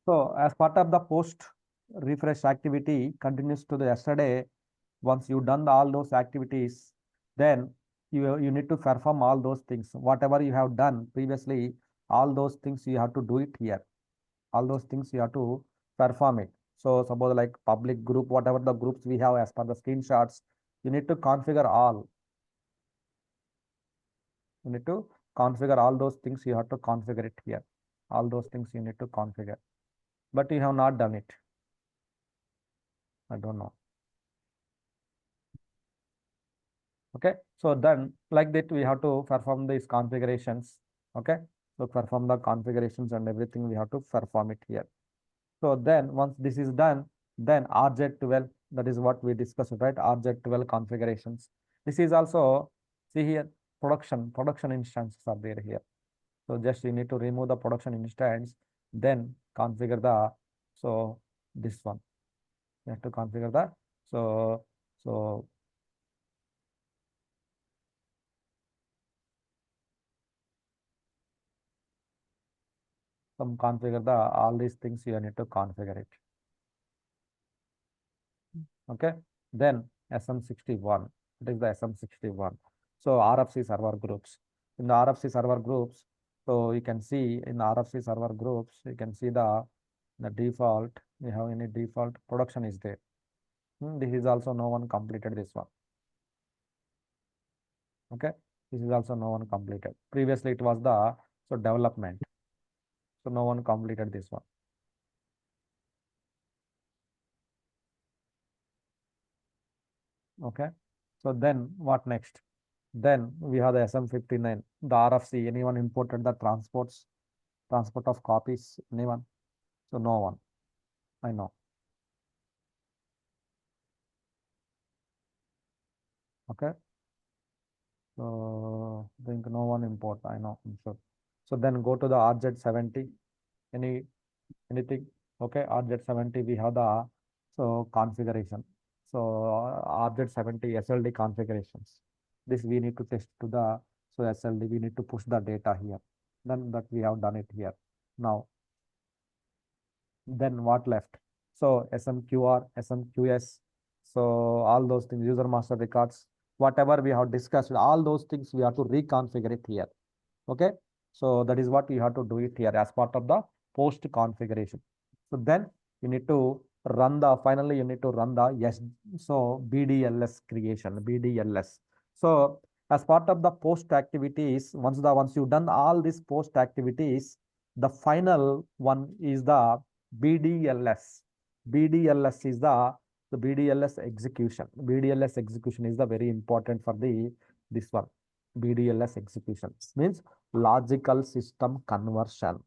So as part of the post refresh activity continues to the yesterday, once you done all those activities, then you need to perform all those things. Whatever you have done previously, all those things you have to do it here. All those things you have to perform it. So suppose like public group, whatever the groups we have as per the screenshots, you need to configure all. You need to configure all those things. You have to configure it here. All those things you need to configure, but you have not done it. I don't know. Okay, so then like that we have to perform these configurations. Okay, so perform the configurations and everything we have to perform it here. So then once this is done, then RJ12, that is what we discussed, right? RJ12 configurations. This is also, see here, production instances are there here. So just you need to remove the production instance, then configure the, so this one, you have to configure the, so some configure the, all these things you need to configure it. Okay, then SM61, it is the SM61. So RFC server groups. In the RFC server groups, so you can see in RFC server groups, you can see the default. We have any default production is there. This is also no one completed this one. Okay, this is also no one completed. Previously it was the, so development. So no one completed this one. Okay, so then what next? Then we have the SM59, the RFC. Anyone imported the transport of copies? Anyone? So no one. I know. Okay. So I think no one import. I know. I'm sure. So then go to the RZ70. Anything? Okay. RZ70. We have the, so configuration. So RZ70 SLD configurations. This we need to test to the, so SLD. We need to push the data here. Then that we have done it here. Now then what left? So SMQR, SMQS, so all those things, user master records, whatever we have discussed, all those things we have to reconfigure it here. Okay, so that is what you have to do it here as part of the post configuration. So then you need to run the, finally you need to run the, yes, so BDLS creation, BDLS. So as part of the post activities, once you've done all these post activities, the final one is the BDLS. BDLS is the BDLS execution. BDLS execution is the very important for the, this one. BDLS execution means logical system conversion.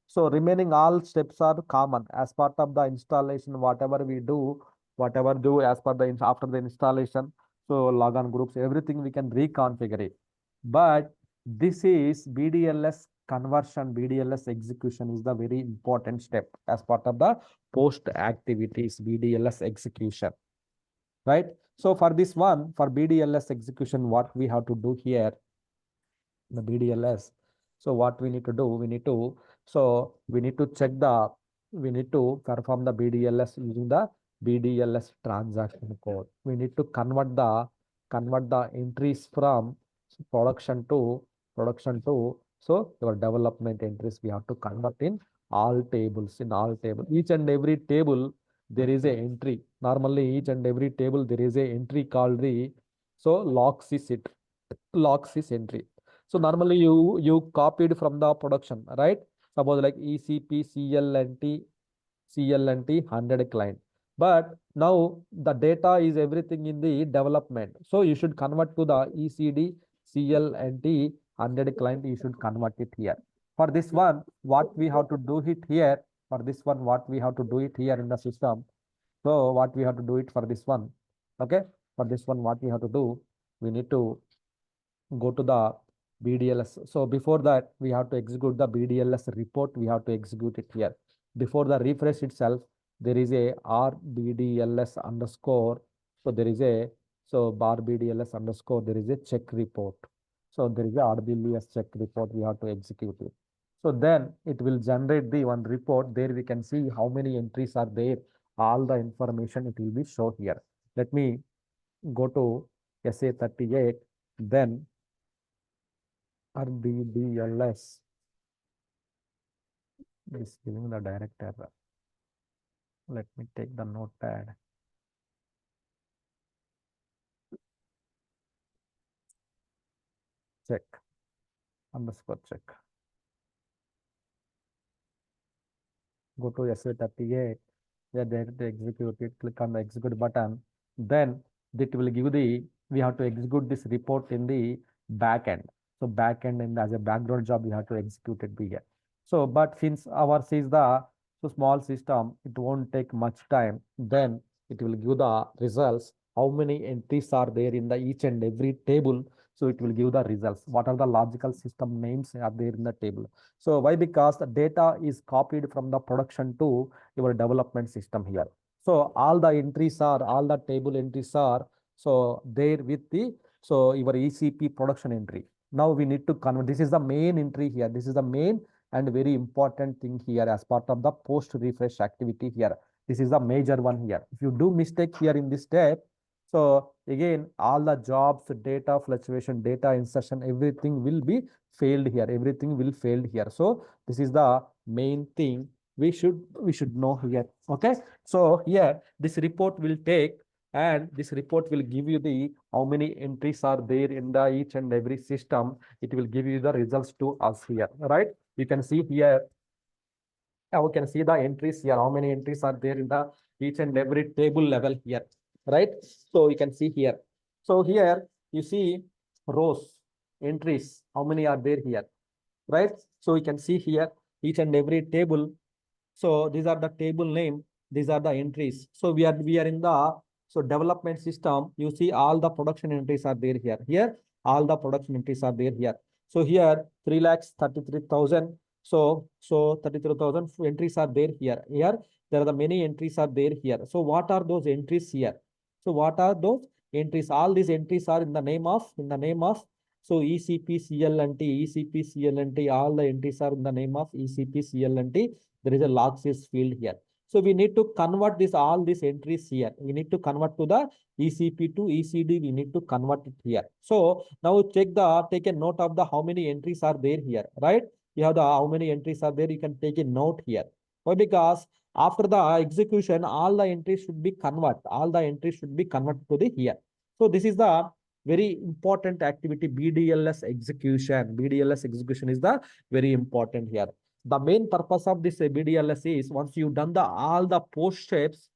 So remaining all steps are common as part of the installation. Whatever we do, as per the, after the installation, so logon groups, everything we can reconfigure it. But this is BDLS conversion, BDLS execution is the very important step as part of the post activities, BDLS execution, right? So for this one, for BDLS execution, what we have to do here, the BDLS. So what we need to do, we need to, so we need to check the, we need to perform the BDLS using the BDLS transaction code. We need to convert the entries from production to, so your development entries we have to convert in all tables, each and every table there is a entry. Normally each and every table there is a entry called the, so logs is entry. So normally you copied from the production, right? Suppose like ECP CLNT 100 client. But now the data is everything in the development. So you should convert to the ECD CLNT 100 client. You should convert it here. For this one, what we have to do it here. For this one, what we have to do it here in the system. So what we have to do it for this one. Okay. For this one, what we have to do, we need to go to the BDLS. So before that, we have to execute the BDLS report. We have to execute it here. Before the refresh itself, there is a RBDLS underscore. So there is a, so bar BDLS underscore, there is a check report. So there is a RBDLS check report. We have to execute it. So then it will generate the one report. There we can see how many entries are there. All the information it will be shown here. Let me go to SA38. Then Bdls is giving the direct error. Let me take the notepad. Check underscore check. Go to SA38. Yeah, there to execute it. Click on the execute button. Then it will give the, we have to execute this report in the backend. So backend and as a background job, we have to execute it here. So, but since ours is the so small system, it won't take much time. Then it will give the results. How many entries are there in the each and every table? So it will give the results. What are the logical system names are there in the table? So why? Because the data is copied from the production to your development system here. So all the entries are, all the table entries are, so there with the, so your ECP production entry. Now we need to convert, this is the main entry here. This is the main and very important thing here as part of the post refresh activity here. This is the major one here. If you do mistake here in this step, so again, all the jobs, data fluctuation, data insertion, everything will be failed here. Everything will fail here. So this is the main thing we should know here. Okay. So here this report will take, and this report will give you the how many entries are there in the each and every system. It will give you the results to us here. Right. You can see here. We can see the entries here. How many entries are there in the each and every table level here. Right. So you can see here. So here you see rows, entries. How many are there here? Right. So you can see here each and every table. So these are the table name. These are the entries. So we are in the so development system. You see all the production entries are there here. Here all the production entries are there here. So here 3,33,000. So 33,000 entries are there here. Here there are the many entries are there here. So what are those entries here? So what are those entries? All these entries are in the name of so ECP CLNT, ECP CLNT. All the entries are in the name of ECP CLNT. There is a log sys field here. So we need to convert this all these entries here. We need to convert to the ECP to ECD. We need to convert it here. So now take a note of the how many entries are there here, right? You have the how many entries are there. You can take a note here. Why? Because after the execution, all the entries should be converted. All the entries should be converted to the here. So this is the very important activity, BDLS execution. BDLS execution is the very important here. The main purpose of this Bdls is once you've done all the post steps,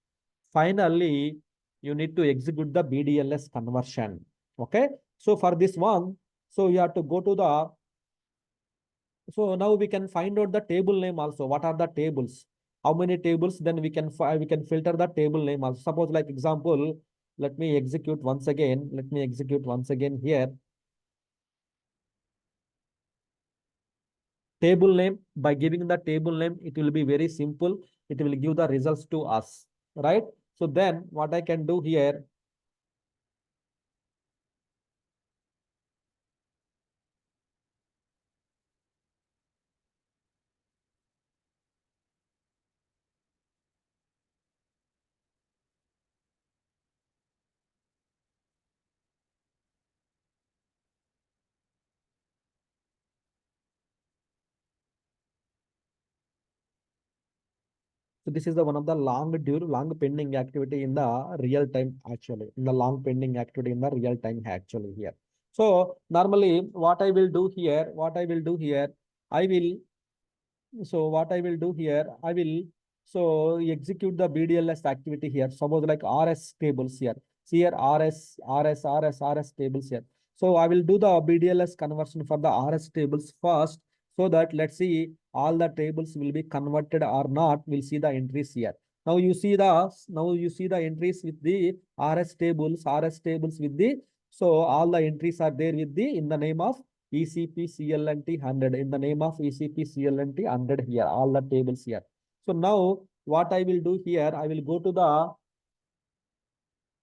finally you need to execute the Bdls conversion. Okay. So for this one, so you have to go to the, so now we can find out the table name also. What are the tables? How many tables? Then we can filter the table name also. Suppose like example, let me execute once again. Let me execute once again here. Table name, by giving the table name, it will be very simple. It will give the results to us, right? So then what I can do here, so this is the one of the long pending activity in the real time actually, in the long pending activity in the real time actually here. So normally what I will do here, I will, so what I will do here, I will so execute the BDLS activity here. Suppose like RS tables here. See here RS tables here. So I will do the BDLS conversion for the RS tables first, so that let's see all the tables will be converted or not. We'll see the entries here. Now you see the entries with the RS tables with the, so all the entries are there with the in the name of ECP CLNT 100, in the name of ECP CLNT 100 here, all the tables here. So now what I will do here, I will go to the,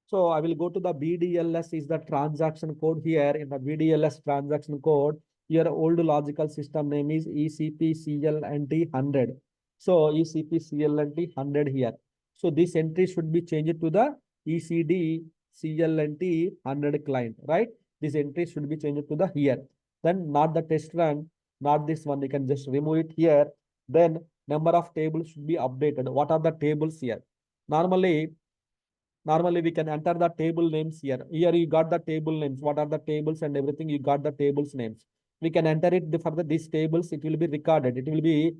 so I will go to the BDLS is the transaction code here. In the BDLS transaction code, Your old logical system name is ECP CLNT 100. So ECP CLNT 100 here. So this entry should be changed to the ECD CLNT 100 client, right? This entry should be changed to the here. Then not the test run, not this one. You can just remove it here. Then number of tables should be updated. What are the tables here? Normally we can enter the table names here. Here you got the table names. What are the tables and everything? You got the tables names. We can enter it for these tables. It will be recorded. It will be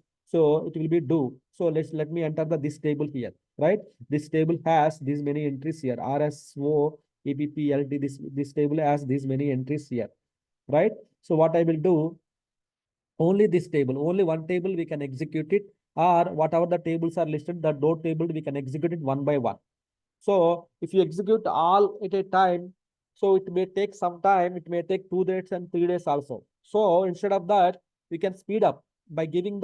do. So let me enter this table here, right? This table has these many entries here. RSO, EPP, LT. This table has these many entries here, right? So what I will do, only this table, only one table we can execute it, or whatever the tables are listed, the door table we can execute it one by one. So if you execute all at a time, so it may take some time. It may take 2 days and 3 days also. So instead of that, we can speed up by giving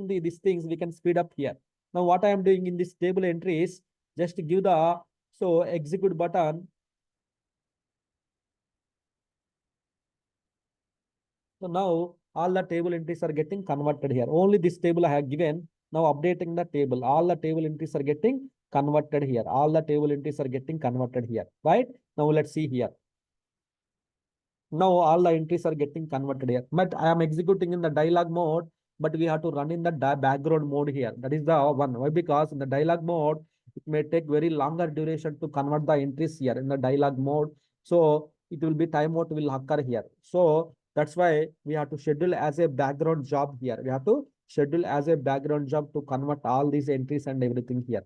these things. We can speed up here. Now what I am doing in this table entries, just give the execute button. So now all the table entries are getting converted here. Only this table I have given. Now updating the table. All the table entries are getting converted here. All the table entries are getting converted here, right? Now let's see here. Now all the entries are getting converted here. But I am executing in the dialog mode, but we have to run in the background mode here. That is the one. Why? Because in the dialog mode, it may take very longer duration to convert the entries here in the dialog mode. So it will be timeout will occur here. So that's why we have to schedule as a background job here. We have to schedule as a background job to convert all these entries and everything here.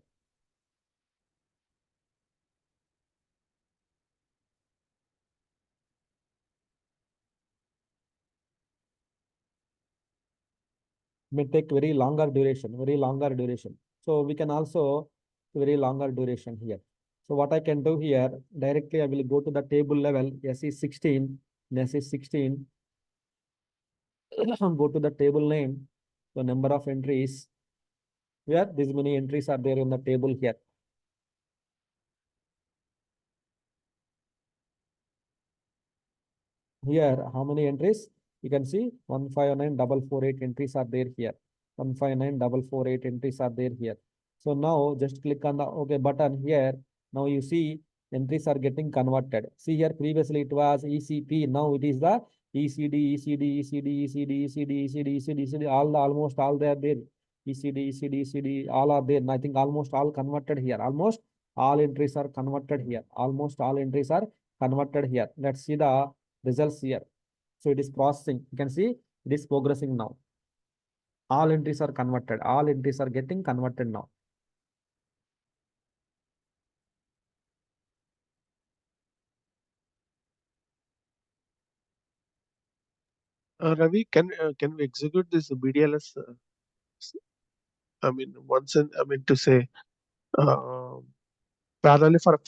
May take very longer duration. So we can also very longer duration here. So what I can do here, directly I will go to the table level, SE16, SE16, go to the table name, the number of entries, where these many entries are there in the table here. Here, how many entries? You can see 159,448 entries are there here. 159,448 entries are there here. So now just click on the OK button here. Now you see entries are getting converted. See here, previously it was ECP. Now it is the ECD, ECD, ECD, ECD, ECD, ECD, ECD, ECD. Almost all they are there. ECD, ECD, ECD, all are there. And I think almost all converted here. Almost all entries are converted here. Almost all entries are converted here. Let's see the results here. So it is processing. You can see it is progressing now. All entries are converted. All entries are getting converted now. Ravi, can we execute this BDLS? I mean, to say parallelly for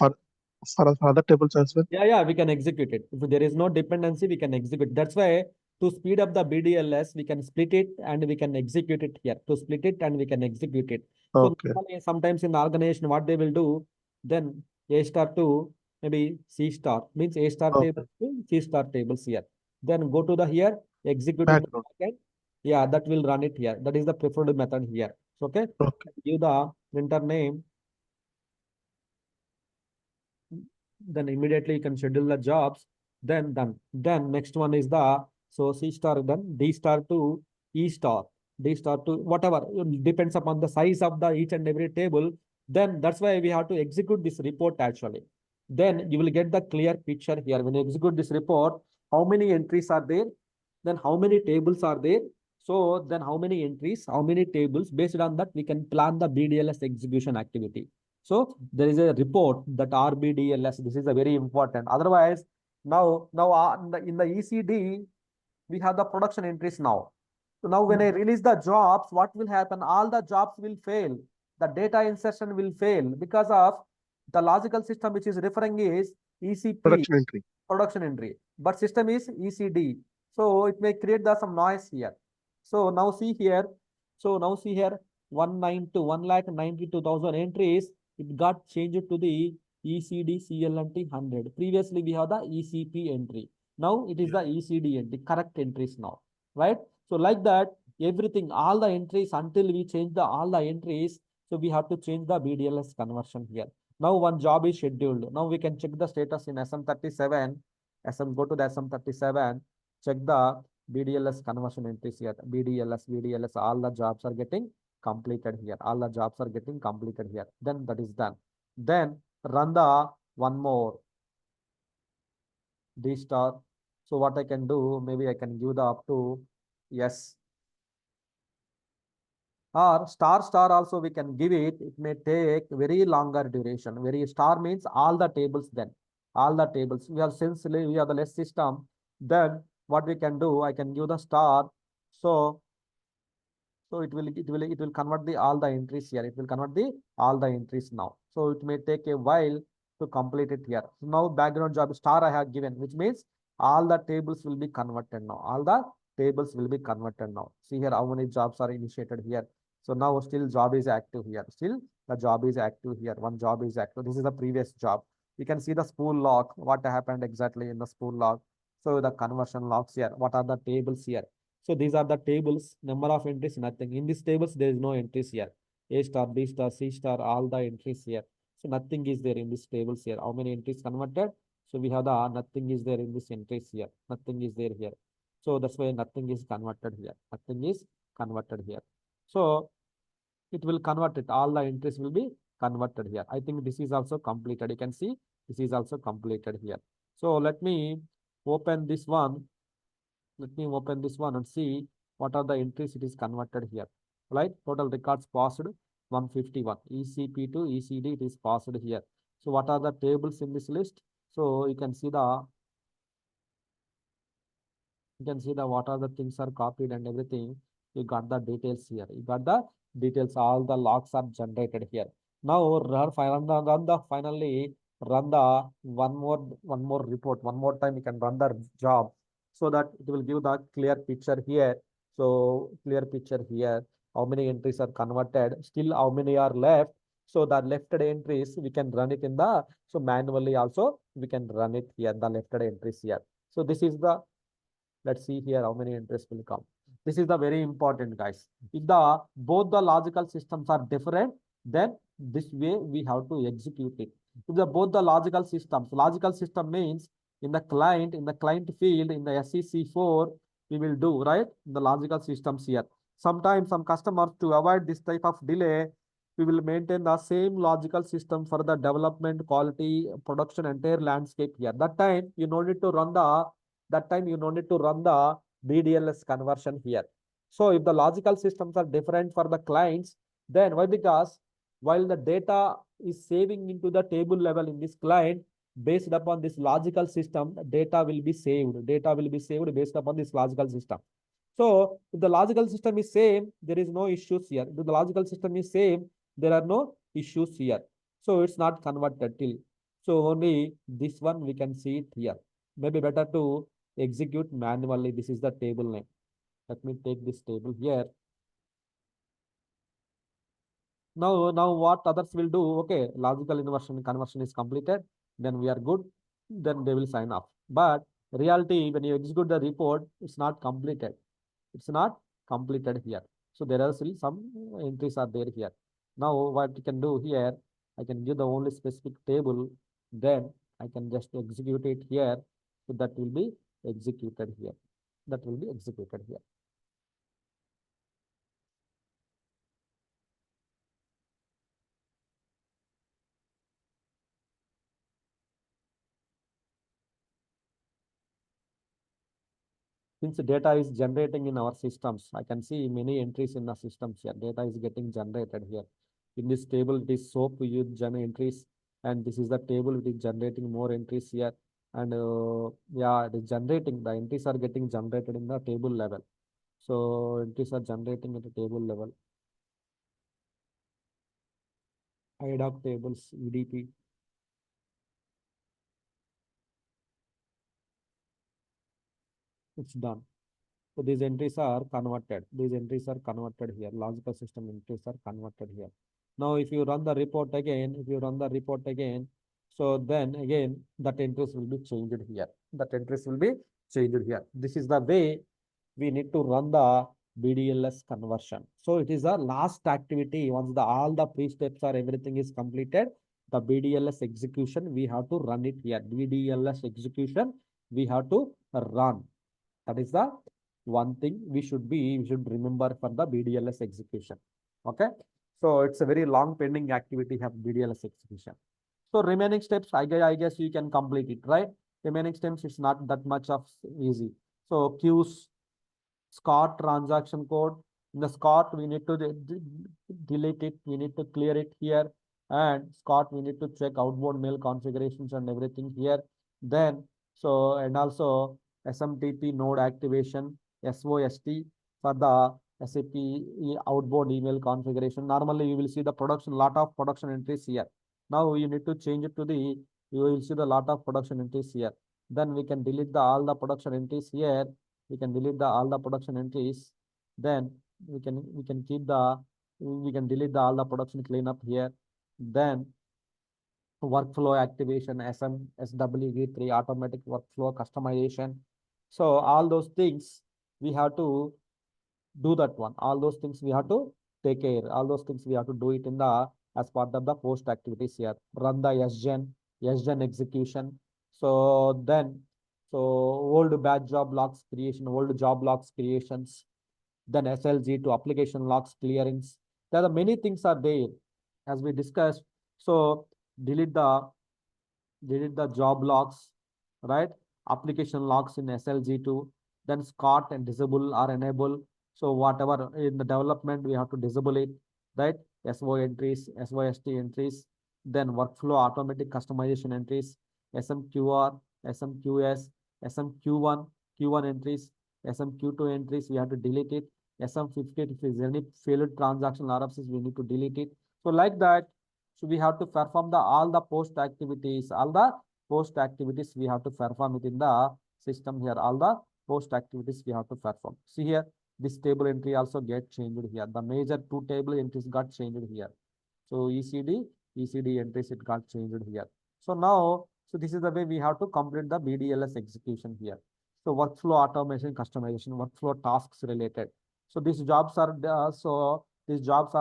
other tables as well. Yeah, we can execute it. If there is no dependency, we can execute. That's why to speed up the BDLS, we can split it and we can execute it here. To split it and we can execute it. So Okay. sometimes in the organization, what they will do, then A star to maybe C star means A star table to C star tables here. Then go to the here, execute in the backend. Yeah, that will run it here. That is the preferred method here. Okay. Give the printer name. Then immediately you can schedule the jobs. Then done. Then next one is the C star, then D star to E star, D star to whatever. It depends upon the size of the each and every table. Then that's why we have to execute this report actually. Then you will get the clear picture here. When you execute this report, how many entries are there? Then how many tables are there? So then how many entries, how many tables? Based on that, we can plan the BDLS execution activity. So there is a report that RBDLS. This is a very important. Otherwise, now in the ECD, we have the production entries now. So now when I release the jobs, what will happen? All the jobs will fail. The data insertion will fail because of the logical system which is referring is ECP production entry, but system is ECD. So it may create some noise here. So now see here. 192,192,000 entries. It got changed to the ECD CLNT 100. Previously we have the ECP entry. Now it is the ECD entry, correct entries now, right? So like that, everything, all the entries until we change all the entries. So we have to change the BDLS conversion here. Now one job is scheduled. Now we can check the status in SM37. Go to the SM37, check the BDLS conversion entries here. BDLS, all the jobs are getting completed here. All the jobs are getting completed here. Then that is done. Then run the one more D star. So what I can do, maybe I can give the up to yes. Or star also we can give it. It may take very longer duration. Very star means all the tables then. All the tables. We have since we have the less system. Then what we can do, I can give the star. So it will convert the all the entries here. It will convert the all the entries now. So it may take a while to complete it here. So now background job star I have given, which means all the tables will be converted now. All the tables will be converted now. See here how many jobs are initiated here. So now still job is active here. Still the job is active here. One job is active. This is the previous job. You can see the spool log. What happened exactly in the spool log. So the conversion logs here. What are the tables here? So these are the tables, number of entries, nothing. In these tables, there is no entries here. A star, B star, C star, all the entries here. So nothing is there in these tables here. How many entries converted? So we have the nothing is there in this entries here. Nothing is there here. So that's why nothing is converted here. Nothing is converted here. So it will convert it. All the entries will be converted here. I think this is also completed. You can see this is also completed here. So let me open this one. Let me open this one and see what are the entries it is converted here. Right? Total records passed 151. ECP to ECD it is passed here. So what are the tables in this list? So you can see the what are the things are copied and everything. You got the details here. You got the details. All the logs are generated here. Now finally run the one more report. One more time you can run the job so that it will give the clear picture here. So clear picture here. How many entries are converted? Still how many are left? So the left entries we can run it in the manually also we can run it here. The left entries here. So this is the let's see here how many entries will come. This is the very important, guys. If the both the logical systems are different, then this way we have to execute it. If the both the logical system means in the client field, in the SEC4, we will do, right? The logical systems here. Sometimes some customers, to avoid this type of delay, we will maintain the same logical system for the development, quality, production, entire landscape here. That time you no need to run the BDLS conversion here. So if the logical systems are different for the clients, then why? Because while the data is saving into the table level in this client, based upon this logical system, data will be saved. Data will be saved based upon this logical system. So if the logical system is same, there is no issues here. If the logical system is same, there are no issues here. So it's not converted till. So only this one we can see it here. Maybe better to execute manually. This is the table name. Let me take this table here. Now what others will do? Okay, logical inversion conversion is completed. Then we are good. Then they will sign off. But reality, when you execute the report, it's not completed. It's not completed here. So there are still some entries are there here. Now what you can do here, I can give the only specific table. Then I can just execute it here. So that will be executed here. That will be executed here. Since data is generating in our systems, I can see many entries in the systems here. Data is getting generated here. In this table, it is SOAP entries, and this is the table it is generating more entries here. And yeah, it is generating. The entries are getting generated in the table level. So entries are generating at the table level. Ad hoc tables, EDP. It's done. So these entries are converted. These entries are converted here. Logical system entries are converted here. Now, if you run the report again, So then again, that entries will be changed here. That entries will be changed here. This is the way we need to run the BDLS conversion. So it is the last activity. Once all the pre-steps or everything is completed, the BDLS execution, we have to run it here. BDLS execution, we have to run. That is the one thing we should remember for the BDLS execution. Okay. So it's a very long pending activity of BDLS execution. So remaining steps, I guess you can complete it, right? Remaining steps, it's not that much of easy. So queues, Scott transaction code. In the Scott, we need to delete it. We need to clear it here. And Scott, we need to check outbound mail configurations and everything here. Then, so, and also SMTP node activation, SOST for the SAP outbound email configuration. Normally, you will see the production, lot of production entries here. Now you need to change it to the, you will see the lot of production entries here. Then we can delete all the production entries here. We can delete all the production entries. Then we can delete all the production cleanup here. Then workflow activation, SWG3 automatic workflow customization. So all those things we have to do that one. All those things we have to take care. All those things we have to do it in the as part of the post activities here. Run the SGen execution. So then, so old batch job logs creation, old job logs creations, then SLG to application logs clearings. There are many things are there as we discussed. So delete the job logs, right? Application logs in SLG2, then Scott and disable or enable. So whatever in the development, we have to disable it, right? SO entries, SOST entries, then workflow automatic customization entries, SMQR, SMQS, SMQ1, Q1 entries, SMQ2 entries, we have to delete it. SM50, if there is any failed transaction RFCs, we need to delete it. So like that, so we have to perform all the post activities we have to perform it in the system here. All the post activities we have to perform. See here, this table entry also get changed here. The major two table entries got changed here. So ECD entries it got changed here. So now, so this is the way we have to complete the BDLS execution here. So workflow automation, customization, workflow tasks related. So these jobs are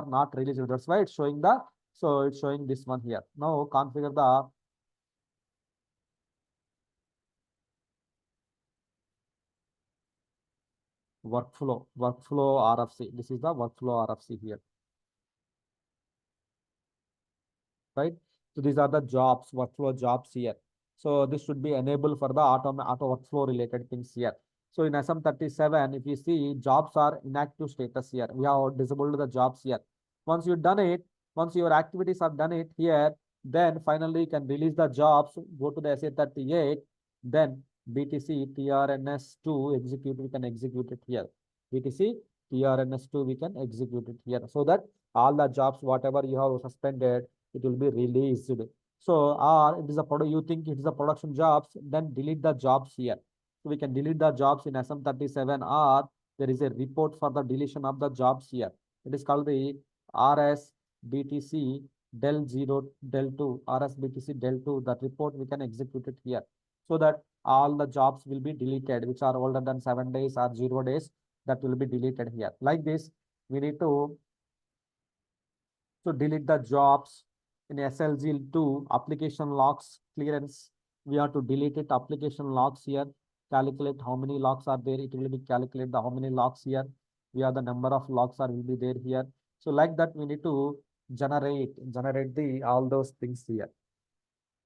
not released. That's why it's showing it's showing this one here. Now configure the workflow RFC. This is the workflow RFC here, right? So these are the jobs, workflow jobs here. So this should be enabled for the auto workflow related things here. So in SM37, if you see jobs are inactive status here, we have disabled the jobs here. Once you've done it, once your activities are done it here, then finally you can release the jobs, go to the SA38, then BTC TRNS2 execute, we can execute it here. BTC TRNS2, we can execute it here. So that all the jobs, whatever you have suspended, it will be released. So, or it is you think it is a production jobs, then delete the jobs here. So we can delete the jobs in SM37, or there is a report for the deletion of the jobs here. It is called the RS BTC del 0 del 2, RS BTC del 2. That report we can execute it here. So that all the jobs will be deleted, which are older than 7 days or 0 days, that will be deleted here. Like this, we need to delete the jobs in SLG2 application logs clearance. We have to delete it application logs here. Calculate how many logs are there. It will be calculate the how many logs here. We have the number of logs will be there here. So like that, we need to generate the all those things here.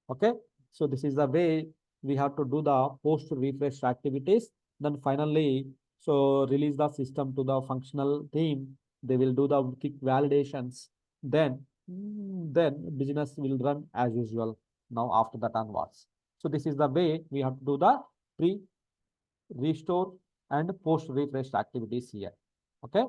Okay. So this is the way we have to do the post refresh activities. Then finally, so release the system to the functional team. They will do the quick validations. Then business will run as usual now after that onwards. So this is the way we have to do the restore and post refresh activities here. Okay.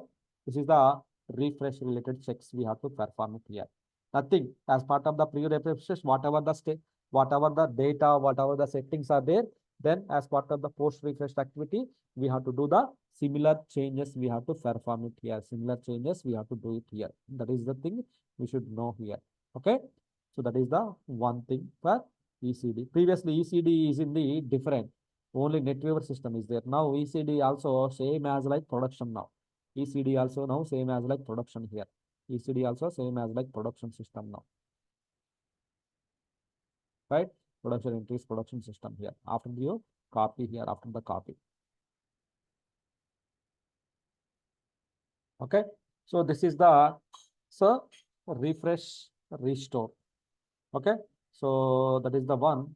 This is the refresh related checks we have to perform it here. Nothing as part of the pre-refresh, whatever the state, whatever the data, whatever the settings are there, then as part of the post refresh activity, we have to do the similar changes. We have to perform it here. Similar changes we have to do it here. That is the thing we should know here. Okay. So that is the one thing for ECD. Previously, ECD is in the different, only NetWeaver system is there. Now ECD also same as like production now. ECD also now same as like production here. ECD also same as like production system now. Right? Production entries, production system here. After the copy here, after the copy. Okay. So this is the refresh, restore. Okay. So that is the one.